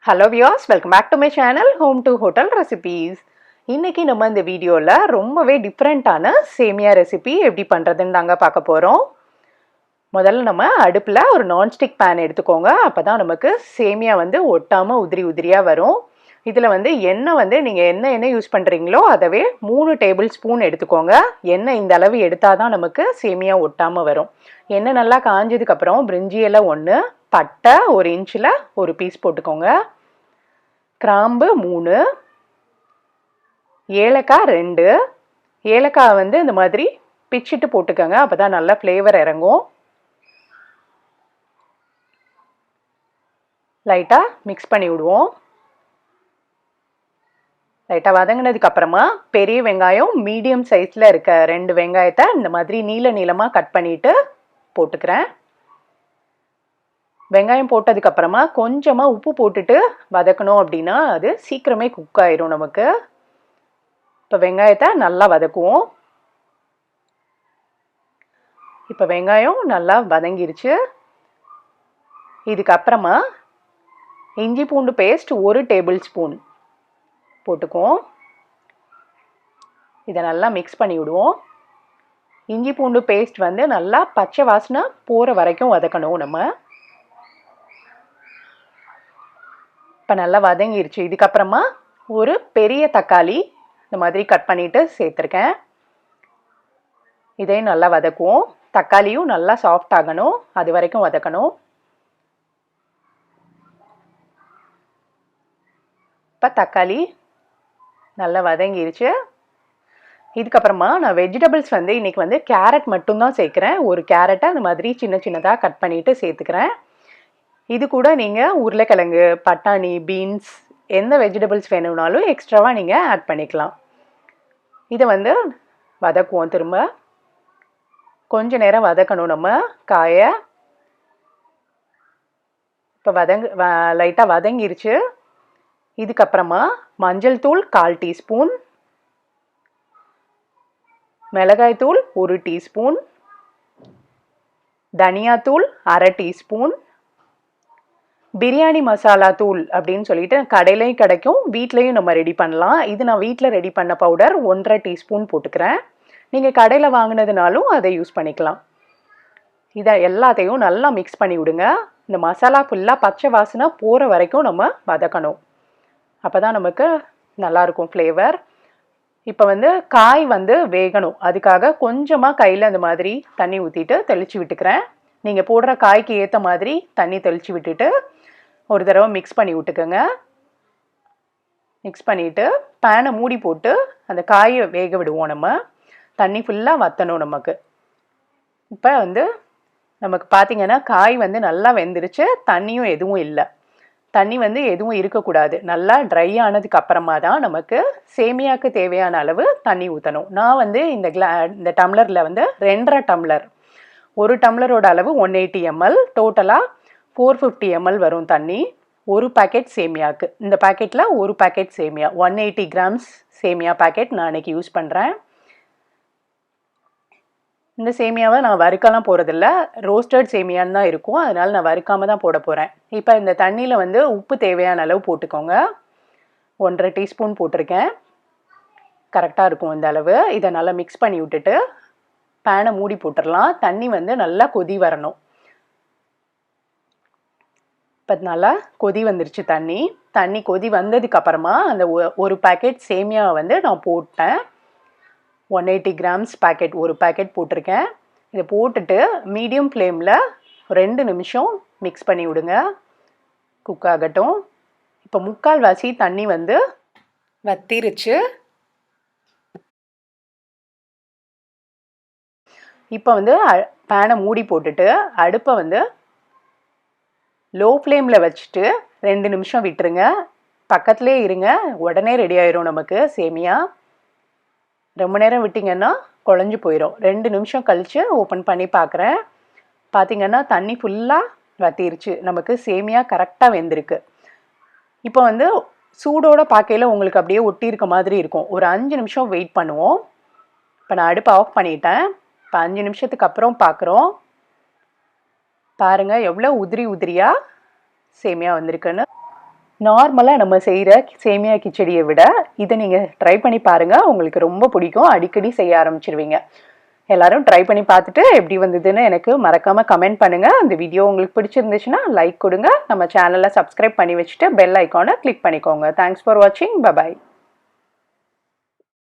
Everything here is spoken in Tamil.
Hello viewers, welcome back to my channel Home2Hotel Recipes. இன்னைக்கு நம்ம இந்த வீடியோல ரொம்பவே டிஃபரண்டான சேமியா ரெசிபி எப்படி பண்றதுன்னு தாங்க பார்க்க போறோம். முதல்ல நம்ம அடுப்புல ஒரு நான்ஸ்டிக் pan எடுத்துக்கோங்க. அப்பதான் நமக்கு சேமியா வந்து ஒட்டாம உதிரி உதிரியா வரும். இதுல வந்து எண்ணெய் நீங்க என்ன யூஸ் பண்றீங்களோ அதவே 3 டேபிள் ஸ்பூன் எடுத்துக்கோங்க. எண்ணெய் இந்த அளவு எடுத்தாதான் நமக்கு சேமியா ஒட்டாம வரும். எண்ணெய் நல்லா காஞ்சதுக்கு அப்புறம் பிரிஞ்சி இலை 1, பட்டை 1 இன்ச்ல ஒரு பீஸ் போட்டுக்கோங்க. கிராம்பு 3, ஏலக்காய் 2. ஏலக்காய் வந்து இந்த மாதிரி பிச்சிட்டு போட்டுக்கோங்க, அப்பதான் நல்லா ஃப்ளேவர் இறங்கும். லைட்டா மிக்ஸ் பண்ணி விடுவோம். லைட்டா வதங்கினதுக்கு அப்புறமா பெரிய வெங்காயம் மீடியம் சைஸ்ல இருக்க 2 வெங்காயத்தை இந்த மாதிரி நீளமா கட் பண்ணிட்டு போட்டுக்கிறேன். வெங்காயம் போட்டதுக்கு அப்புறமா கொஞ்சமா உப்பு போட்டுட்டு வதக்கணும் அப்படின்னா அது சீக்கிரமே குக் ஆயிரும் நமக்கு. இப்போ வெங்காயத்தை நல்லா வதக்குவோம். இப்போ வெங்காயம் நல்லா வதங்கிருச்சு. இதுக்கப்புறமா இஞ்சி பூண்டு பேஸ்ட் 1 டேபிள் ஸ்பூன் போட்டுக்குவோம். இதை நல்லா மிக்ஸ் பண்ணி விடுவோம். இஞ்சி பூண்டு பேஸ்ட் வந்து நல்லா பச்சை வாசனை போகிற வரைக்கும் வதக்கணும் நம்ம. இப்போ நல்லா வதங்கிருச்சு. இதுக்கப்புறமா ஒரு பெரிய தக்காளி இந்த மாதிரி கட் பண்ணிட்டு சேர்த்துருக்கேன். இதையும் நல்லா வதக்குவோம். தக்காளியும் நல்லா சாஃப்ட் ஆகணும், அது வரைக்கும் வதக்கணும். இப்போ தக்காளி நல்லா வதங்கிருச்சு. இதுக்கப்புறமா நான் வெஜிடபிள்ஸ் வந்து இன்னைக்கு கேரட் மட்டும்தான் சேர்க்குறேன். ஒரு கேரட்டை அந்த மாதிரி சின்னதாக கட் பண்ணிட்டு சேர்த்துக்கிறேன். இது கூட நீங்கள் உருளைக்கிழங்கு, பட்டாணி, பீன்ஸ் எந்த வெஜிடபிள்ஸ் வேணும்னாலும் எக்ஸ்ட்ராவாக நீங்கள் ஆட் பண்ணிக்கலாம். இதை வதக்குவோம். திரும்ப கொஞ்ச நேரம் வதக்கணும் நம்ம காயை. இப்போ லைட்டாக வதங்கிருச்சு. இதுக்கப்புறமா மஞ்சள் தூள் 1/4 டீஸ்பூன், மிளகாய் தூள் 1 டீஸ்பூன், தனியாத்தூள் 1/2 டீஸ்பூன், பிரியாணி மசாலா தூள் அப்படின்னு சொல்லிட்டு கடையிலையும் கிடைக்கும், வீட்லேயும் நம்ம ரெடி பண்ணலாம். இது நான் வீட்டில் ரெடி பண்ண பவுடர் 1/2 டீஸ்பூன் போட்டுக்கிறேன். நீங்கள் கடையில் வாங்கினதுனாலும் அதை யூஸ் பண்ணிக்கலாம். இதை எல்லாத்தையும் நல்லா மிக்ஸ் பண்ணி விடுங்க. இந்த மசாலா ஃபுல்லாக பச்சை வாசனை போகிற வரைக்கும் நம்ம வதக்கணும். அப்போ தான் நமக்கு நல்லாயிருக்கும் ஃப்ளேவர். இப்போ காய் வேகணும். அதுக்காக கொஞ்சமாக கையில் அந்த மாதிரி தண்ணி ஊற்றிட்டு தெளித்து விட்டுக்கிறேன். நீங்கள் போடுற காய்க்கு ஏற்ற மாதிரி தண்ணி தெளித்து விட்டுட்டு ஒரு தடவை மிக்ஸ் பண்ணி விட்டுக்கோங்க. மிக்ஸ் பண்ணிவிட்டு பேனை மூடி போட்டு அந்த காயை வேக விடுவோம். நம்ம தண்ணி ஃபுல்லாக வற்றணும் நமக்கு. இப்போ நமக்கு பார்த்திங்கன்னா காய் நல்லா வெந்துருச்சு. தண்ணியும் எதுவும் இல்லை. தண்ணி எதுவும் இருக்கக்கூடாது. நல்லா ட்ரை ஆனதுக்கு அப்புறமா தான் நமக்கு சேமியாவுக்கு தேவையான அளவு தண்ணி ஊற்றணும். நான் இந்த டம்ளரில் 2.5 டம்ளர், ஒரு டம்ளரோட அளவு 180 ml, டோட்டலாக 450 ml வரும் தண்ணி ஒரு பேக்கெட் சேமியாவுக்கு. இந்த பேக்கெட்டில் ஒரு பேக்கெட் சேமியா 180 கிராம்ஸ் சேமியா பேக்கெட் நான் அன்றைக்கி யூஸ் பண்ணுறேன். இந்த சேமியாவை நான் வறுக்கலாம் போகிறதில்ல, ரோஸ்டட் சேமியான்னு தான் இருக்கும். அதனால் நான் வறுக்காமல் தான் போட போகிறேன். இப்போ இந்த தண்ணியில் உப்பு தேவையான அளவு போட்டுக்கோங்க. 1/2 டீஸ்பூன் போட்டிருக்கேன். கரெக்டாக இருக்கும் இந்த அளவு. இதை நல்லா மிக்ஸ் பண்ணி விட்டுட்டு பேனை மூடி போட்டுடலாம். தண்ணி நல்லா கொதி வரணும். இப்போ நல்லா கொதி வந்துருச்சு. தண்ணி கொதி வந்ததுக்கு அப்புறமா அந்த ஒரு பேக்கெட் சேமியாவை நான் போட்டேன். 180 கிராம்ஸ் பேக்கெட், ஒரு பேக்கெட் போட்டிருக்கேன். இதை போட்டுட்டு மீடியம் ஃப்ளேமில் 2 நிமிஷம் மிக்ஸ் பண்ணி விடுங்க. குக் ஆகட்டும். இப்போ 3/4 வாசி தண்ணி வத்திருச்சு. இப்போ பேனை மூடி போட்டுட்டு அடுப்பை லோ ஃப்ளேமில் வச்சுட்டு 2 நிமிஷம் விட்டுருங்க. பக்கத்துலேயே இருங்க, உடனே ரெடி ஆயிரும் நமக்கு சேமியா. ரொம்ப நேரம் விட்டிங்கன்னா குழஞ்சி போயிடும். 2 நிமிஷம் கழித்து ஓப்பன் பண்ணி பார்க்குறேன். பார்த்திங்கன்னா தண்ணி ஃபுல்லாக வத்திருச்சு. நமக்கு சேமியா கரெக்டாக வெந்திருக்கு. இப்போ சூடோட பார்க்கையில் உங்களுக்கு அப்படியே ஒட்டி இருக்க மாதிரி இருக்கும். ஒரு 5 நிமிஷம் வெயிட் பண்ணுவோம். இப்போ நான் அடுப்பை ஆஃப் பண்ணிட்டேன். இப்போ 5 நிமிஷத்துக்கு அப்புறம் பார்க்குறோம். பாருங்கள் எவ்வளோ உதிரியாக சேமியா வந்திருக்குன்னு. நார்மலாக நம்ம செய்கிற சேமியா கிச்சடியை விட இதை நீங்கள் ட்ரை பண்ணி பாருங்கள், உங்களுக்கு ரொம்ப பிடிக்கும். அடிக்கடி செய்ய ஆரம்பிச்சிருவீங்க. எல்லாரும் ட்ரை பண்ணி பார்த்துட்டு எப்படி வந்ததுன்னு எனக்கு மறக்காமல் கமெண்ட் பண்ணுங்கள். அந்த வீடியோ உங்களுக்கு பிடிச்சிருந்துச்சுன்னா லைக் கொடுங்க. நம்ம சேனலை சப்ஸ்கிரைப் பண்ணி வச்சுட்டு பெல் ஐக்கானை கிளிக் பண்ணிக்கோங்க. தேங்க்ஸ் ஃபார் வாட்சிங். பை.